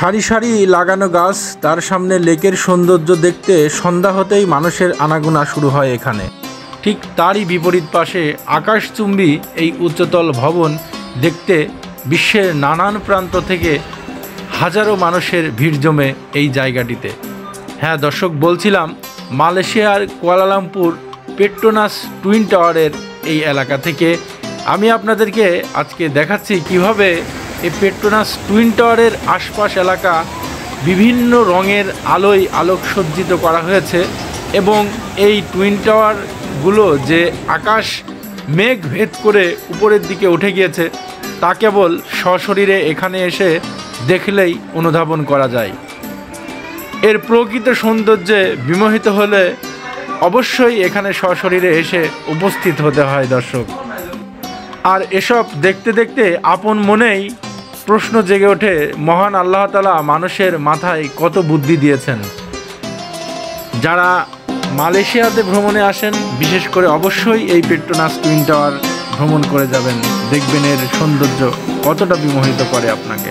সারি সারি লাগানো গাছ, তার সামনে লেকের সৌন্দর্য দেখতে সন্ধ্যা হতেই মানুষের আনাগোনা শুরু হয় এখানে। ঠিক তারই বিপরীত পাশে আকাশচুম্বী এই উচ্চতল ভবন দেখতে বিশ্বের নানান প্রান্ত থেকে হাজারো মানুষের ভিড় জমে এই জায়গাটিতে। হ্যাঁ দর্শক, বলছিলাম মালয়েশিয়ার কুয়ালালামপুর পেট্রোনাস টুইন টাওয়ারের এই এলাকা থেকে আমি আপনাদেরকে আজকে দেখাচ্ছি কিভাবে এই পেট্রোনাস টুইন টাওয়ারের আশপাশ এলাকা বিভিন্ন রঙের আলোয় আলোকসজ্জিত করা হয়েছে এবং এই টুইন টাওয়ারগুলো যে আকাশ মেঘ ভেদ করে উপরের দিকে উঠে গিয়েছে তা কেবল সশরীরে এখানে এসে দেখলেই অনুধাবন করা যায়। এর প্রকৃত সৌন্দর্যে বিমোহিত হলে অবশ্যই এখানে সশরীরে এসে উপস্থিত হতে হয় দর্শক। আর এসব দেখতে দেখতে আপন মনেই প্রশ্ন জেগে ওঠে, মহান আল্লাহ তাআলা মানুষের মাথায় কত বুদ্ধি দিয়েছেন। যারা মালয়েশিয়াতে ভ্রমণে আসেন বিশেষ করে অবশ্যই এই পেট্রোনাস টুইন টাওয়ার ভ্রমণ করে যাবেন, দেখবেন এর সৌন্দর্য কতটা বিমোহিত করে আপনাকে।